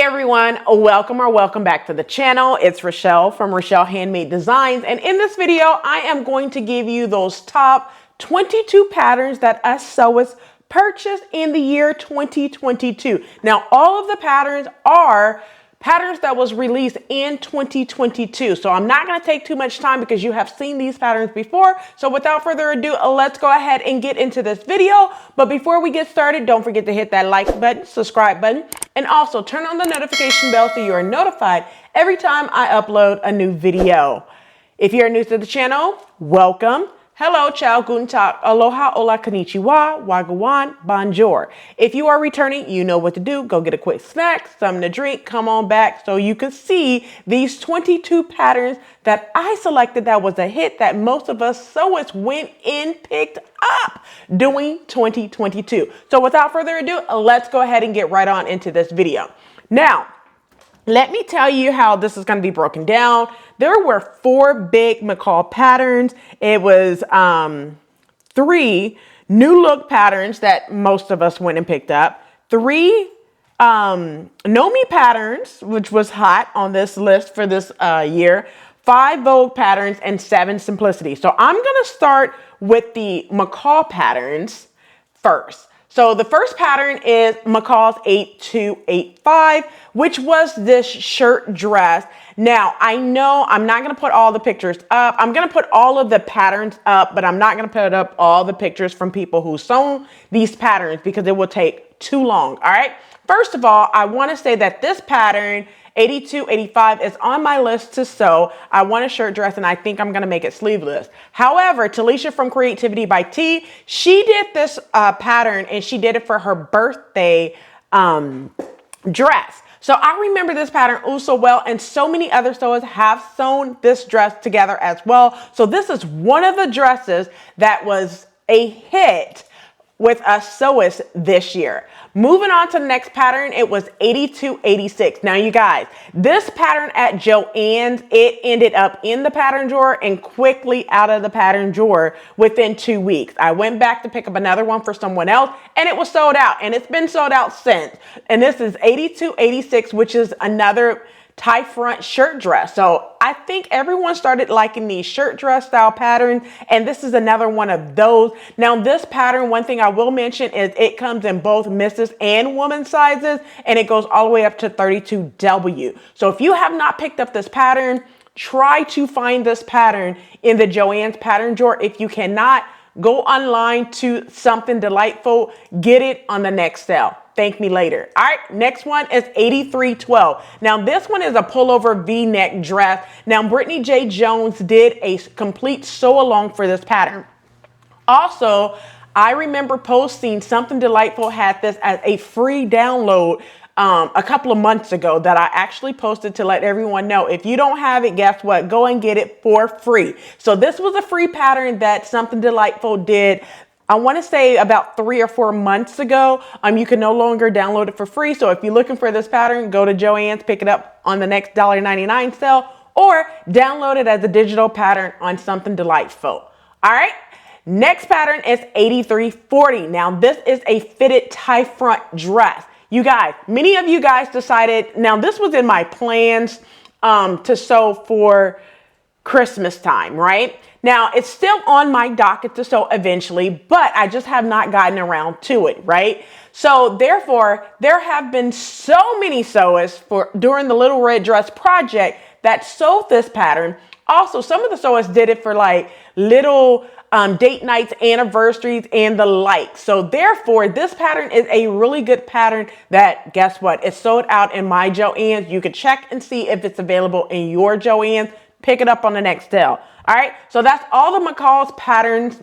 everyone, welcome back to the channel. It's Rochelle from Rochelle.Handmade.Designs, and in this video I am going to give you those top 22 patterns that us sewists purchased in the year 2022. Now all of the patterns are patterns that was released in 2022, so I'm not going to take too much time because you have seen these patterns before. So without further ado, let's go ahead and get into this video. But before we get started, don't forget to hit that like button, subscribe button, and also turn on the notification bell so you are notified every time I upload a new video. If you're new to the channel, welcome. Hello, ciao, guten tag, aloha, hola, konnichiwa, wagwan, bonjour. If you are returning, you know what to do. Go get a quick snack, something to drink, come on back so you can see these 22 patterns that I selected that was a hit that most of us sewists went and picked up during 2022. So without further ado, let's go ahead and get right on into this video. Now, let me tell you how this is going to be broken down. There were 4 big McCall patterns. It was 3 new look patterns that most of us went and picked up. 3 Know Me patterns, which was hot on this list for this year. 5 Vogue patterns and 7 Simplicity. So I'm going to start with the McCall patterns first. So the first pattern is McCalls 8285, which was this shirt dress. Now, I know I'm not going to put all the pictures up. I'm going to put all of the patterns up, but I'm not going to put up all the pictures from people who sewn these patterns because it will take too long. All right. First of all, I want to say that this pattern 8285 is on my list to sew. I want a shirt dress and I think I'm going to make it sleeveless. However, Talisha from Creativity by T, she did this pattern and she did it for her birthday dress. So I remember this pattern oh so well, and so many other sewers have sewn this dress together as well. So this is one of the dresses that was a hit with us sewists this year. Moving on to the next pattern, it was 8286. Now you guys, this pattern at Joann's, it ended up in the pattern drawer and quickly out of the pattern drawer within 2 weeks. I went back to pick up another one for someone else and it was sold out, and it's been sold out since. And this is 8286, which is another tie front shirt dress. So I think everyone started liking these shirt dress style patterns, and this is another one of those. Now this pattern, one thing I will mention is it comes in both misses and woman sizes, and it goes all the way up to 32W. So if you have not picked up this pattern, try to find this pattern in the Joann's pattern drawer. If you cannot, go online to Something Delightful, get it on the next sale. Thank me later. All right, next one is 8312. Now this one is a pullover V-neck dress. Now Brittany J. Jones did a complete sew along for this pattern. Also, I remember posting Something Delightful had this as a free download a couple of months ago that I actually posted to let everyone know, if you don't have it, guess what? Go and get it for free. So this was a free pattern that Something Delightful did, I want to say about 3 or 4 months ago. You can no longer download it for free. So if you're looking for this pattern, go to Joann's, pick it up on the next $1.99 sale, or download it as a digital pattern on Something Delightful. All right. Next pattern is 8340. Now this is a fitted tie front dress. You guys, many of you guys decided, now this was in my plans to sew for Christmas time, right? Now it's still on my docket to sew eventually, but I just have not gotten around to it, right? So therefore, there have been so many sewists during the Little Red Dress project that sewed this pattern. Also, some of the sewists did it for like little date nights, anniversaries, and the like. So therefore, this pattern is a really good pattern that, guess what? It's sold out in my Joann's. You can check and see if it's available in your Joann's. Pick it up on the next sale. All right. So that's all the McCalls patterns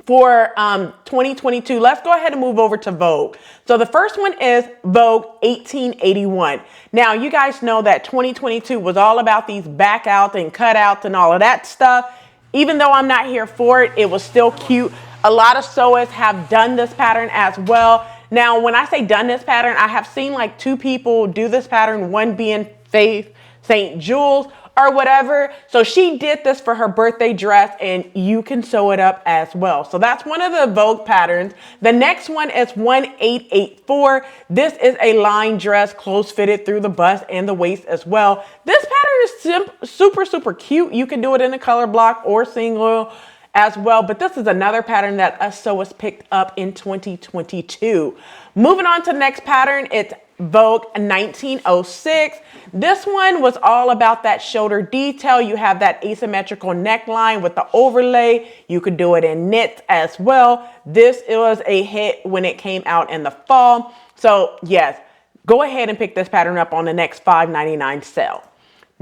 for 2022. Let's go ahead and move over to Vogue. So the first one is Vogue 1881. Now, you guys know that 2022 was all about these backouts and cutouts and all of that stuff. Even though I'm not here for it, it was still cute. A lot of sewists have done this pattern as well. Now, when I say done this pattern, I have seen like 2 people do this pattern, one being Faith St. Jules, or whatever. So she did this for her birthday dress, and you can sew it up as well. So that's one of the Vogue patterns. The next one is 1884. This is a line dress, close fitted through the bust and the waist as well. This pattern is super cute. You can do it in a color block or single as well, but this is another pattern that us sewists picked up in 2022. Moving on to the next pattern, it's Vogue 1906. This one was all about that shoulder detail. You have that asymmetrical neckline with the overlay. You could do it in knits as well. This was a hit when it came out in the fall. So yes, go ahead and pick this pattern up on the next $5.99 sale.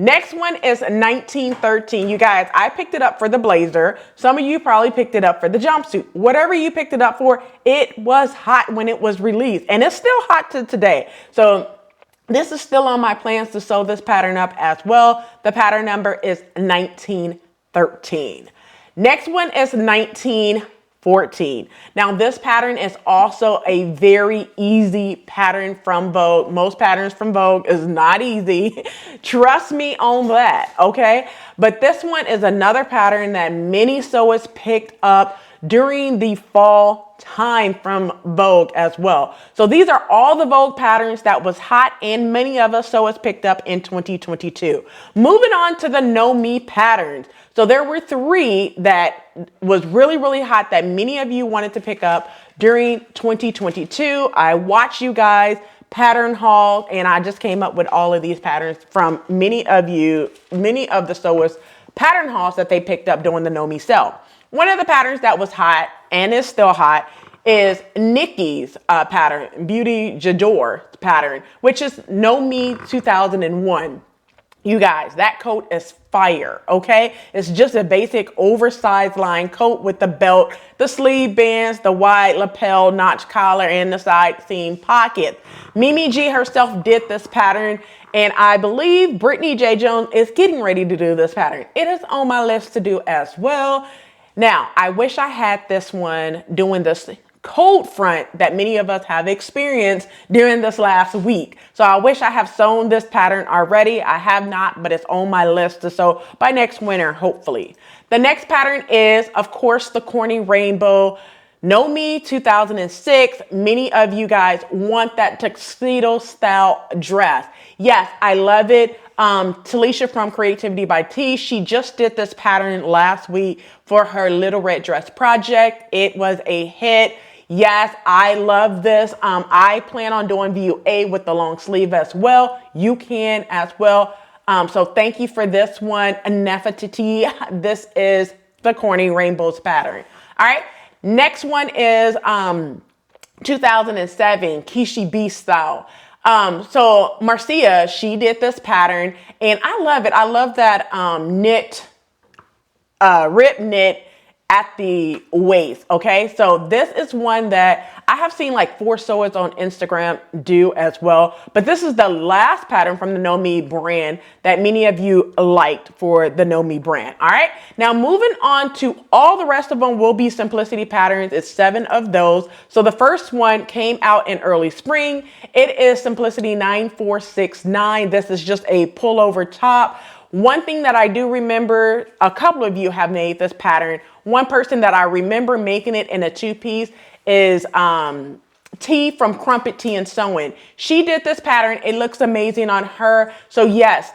Next one is 1913. You guys, I picked it up for the blazer. Some of you probably picked it up for the jumpsuit. Whatever you picked it up for, it was hot when it was released, and it's still hot to today. So this is still on my plans to sew this pattern up as well. The pattern number is 1913. Next one is 1914. Now this pattern is also a very easy pattern from Vogue. Most patterns from Vogue is not easy. Trust me on that, okay? But this one is another pattern that many sewists picked up during the fall time from Vogue as well. So these are all the Vogue patterns that was hot and many of us sewists picked up in 2022. Moving on to the Know Me patterns. So there were 3 that was really hot that many of you wanted to pick up during 2022. I watched you guys pattern haul, and I just came up with all of these patterns from many of you, many of the sewists pattern hauls that they picked up during the Know Me sale. One of the patterns that was hot and is still hot is Nikki's pattern, Beauty J'adore pattern, which is Know Me 2001. You guys, that coat is fire, okay? It's just a basic oversized line coat with the belt, the sleeve bands, the wide lapel notch collar, and the side seam pockets. Mimi G herself did this pattern, and I believe Brittany J. Jones is getting ready to do this pattern. It is on my list to do as well. Now, I wish I had this one doing this cold front that many of us have experienced during this last week. So I wish I have sewn this pattern already. I have not, but it's on my list to sew by next winter, hopefully. The next pattern is, of course, the Corny Rainbow Know Me 2006. Many of you guys want that tuxedo style dress. Yes, I love it. Talisha from Creativity by T, she just did this pattern last week for her Little Red Dress project. It was a hit. Yes, I love this. I plan on doing view A with the long sleeve as well. You can as well. So thank you for this one, Nefertiti. This is the Corny Rainbows pattern. All right. Next one is 2007 Kishi B style. So Marcia, she did this pattern, and I love it. I love that rip knit at the waist. Okay, so this is one that I have seen like 4 sewers on Instagram do as well, but this is the last pattern from the Know Me brand that many of you liked for the Know Me brand. All right, now moving on to all the rest of them will be simplicity patterns. It's 7 of those. So the first one came out in early spring. It is Simplicity 9469. This is just a pullover top. One thing that I do remember, a couple of you have made this pattern. One person that I remember making it in a 2-piece is T from Crumpet Tea and Sewing. She did this pattern. It looks amazing on her. So yes,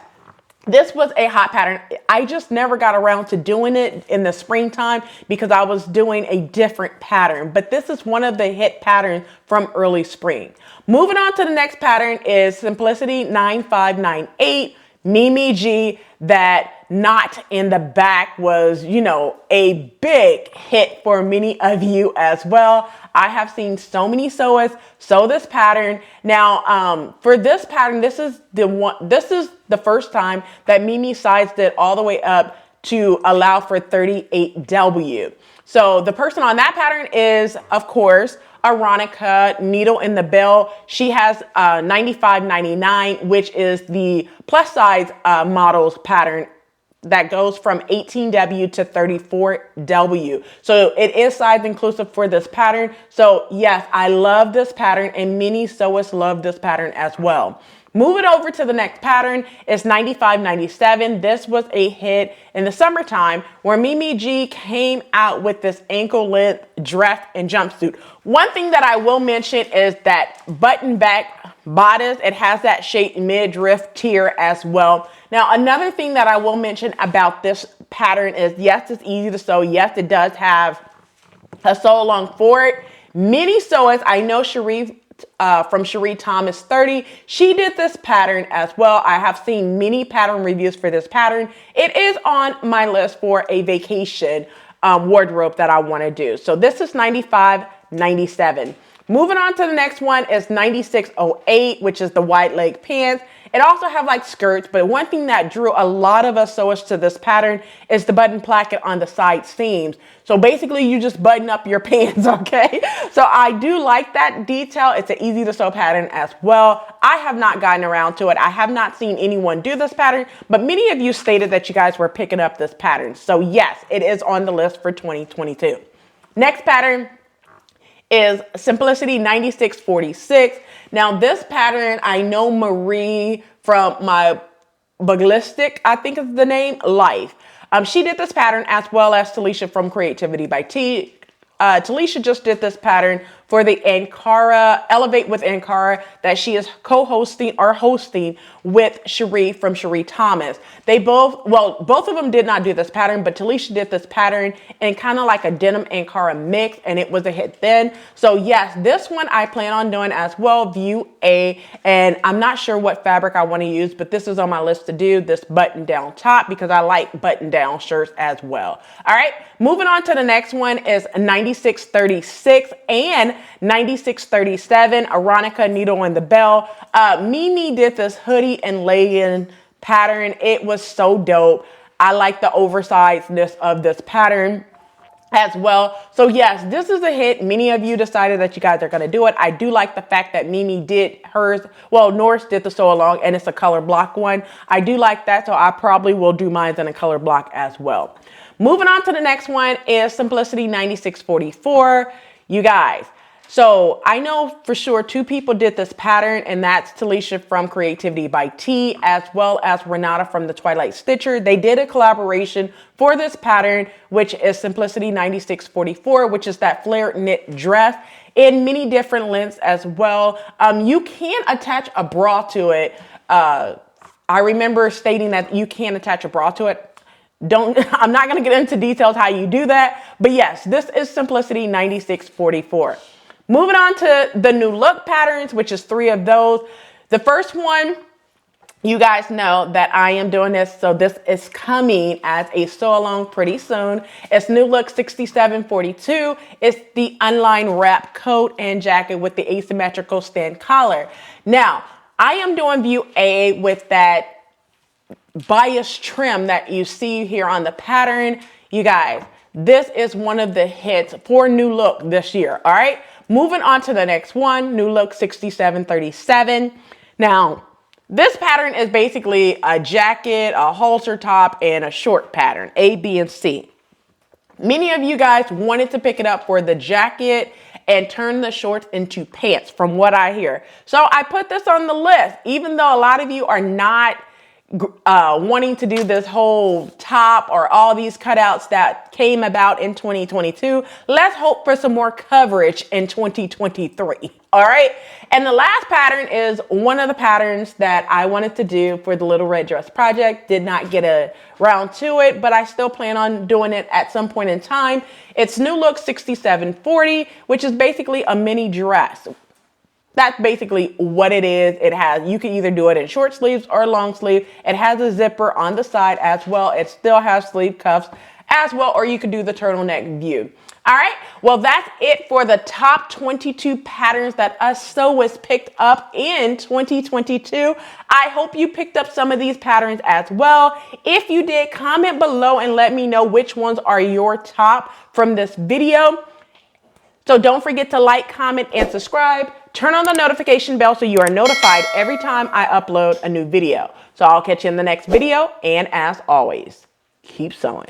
this was a hot pattern. I just never got around to doing it in the springtime because I was doing a different pattern. But this is one of the hit patterns from early spring. Moving on to the next pattern is Simplicity 9598. Mimi G, that knot in the back was, you know, a big hit for many of you as well. I have seen so many sewists sew this pattern. Now, for this pattern, this is the first time that Mimi sized it all the way up to allow for 38W. So the person on that pattern is, of course, Aaronica, needle in the bell. She has 95.99, which is the plus size models pattern that goes from 18W to 34W. So it is size inclusive for this pattern. So yes, I love this pattern, and many sewists love this pattern as well. Moving over to the next pattern is 95-97. This was a hit in the summertime where Mimi G came out with this ankle length dress and jumpsuit. One thing that I will mention is that button back bodice. It has that shaped midriff tier as well. Now, another thing that I will mention about this pattern is, yes, it's easy to sew. Yes, it does have a sew along for it. Many sewists, I know Sheree from Sheree Thomas 30, she did this pattern as well. I have seen many pattern reviews for this pattern. It is on my list for a vacation wardrobe that I want to do. So this is 95-97. Moving on to the next one is 96-08, which is the wide leg pants. It also have like skirts, but one thing that drew a lot of us sewists to this pattern is the button placket on the side seams. So basically you just button up your pants, okay? So I do like that detail. It's an easy to sew pattern as well. I have not gotten around to it. I have not seen anyone do this pattern, but many of you stated that you guys were picking up this pattern. So yes, it is on the list for 2022. Next pattern is Simplicity 96-46. Now this pattern, I know Marie from my Bucolic, I think is the name, Life. She did this pattern as well as Talisha from Creativity by T. Talisha just did this pattern for the Ankara, Elevate with Ankara, that she is co-hosting or hosting with Sheree from Sheree Thomas. They both, well, both of them did not do this pattern, but Talisha did this pattern in kind of like a denim Ankara mix, and it was a hit then. So yes, this one I plan on doing as well, View A, and I'm not sure what fabric I want to use, but this is on my list to do, this button down top, because I like button down shirts as well. All right, moving on to the next one is 96-36 and 96-37, Aaronica Needle in the Bell. Mimi did this hoodie and legging pattern. It was so dope. I like the oversizedness of this pattern as well. So yes, this is a hit. Many of you decided that you guys are going to do it. I do like the fact that Mimi did hers. Well, Norris did the sew along, and it's a color block one. I do like that, so I probably will do mine in a color block as well. Moving on to the next one is Simplicity 96-44. You guys, so I know for sure 2 people did this pattern, and that's Talisha from Creativity by T, as well as Renata from the Twilight Stitcher. They did a collaboration for this pattern, which is Simplicity 96-44, which is that flare knit dress in many different lengths as well. You can attach a bra to it. I remember stating that you can attach a bra to it. I'm not going to get into details how you do that, but yes, this is Simplicity 96-44. Moving on to the new look patterns, which is 3 of those. The first one, you guys know that I am doing this, so this is coming as a sew along pretty soon. It's new look 67-42. It's the unlined wrap coat and jacket with the asymmetrical stand collar. Now, I am doing View A with that bias trim that you see here on the pattern. You guys, this is one of the hits for new look this year. All right, moving on to the next one, new look 67-37. Now this pattern is basically a jacket, a halter top, and a short pattern, A, B, and C. Many of you guys wanted to pick it up for the jacket and turn the shorts into pants, from what I hear. So I put this on the list, even though a lot of you are not wanting to do this whole top or all these cutouts that came about in 2022. Let's hope for some more coverage in 2023. All right. And the last pattern is one of the patterns that I wanted to do for the Little Red Dress project. Did not get around to it, but I still plan on doing it at some point in time. It's new look 67-40, which is basically a mini dress. That's basically what it is. It has, you can either do it in short sleeves or long sleeve. It has a zipper on the side as well. It still has sleeve cuffs as well, or you could do the turtleneck view. All right, well, that's it for the top 22 patterns that us sewists picked up in 2022. I hope you picked up some of these patterns as well. If you did, comment below and let me know which ones are your top from this video. So don't forget to like, comment, and subscribe. Turn on the notification bell so you are notified every time I upload a new video. So I'll catch you in the next video. And as always, keep sewing.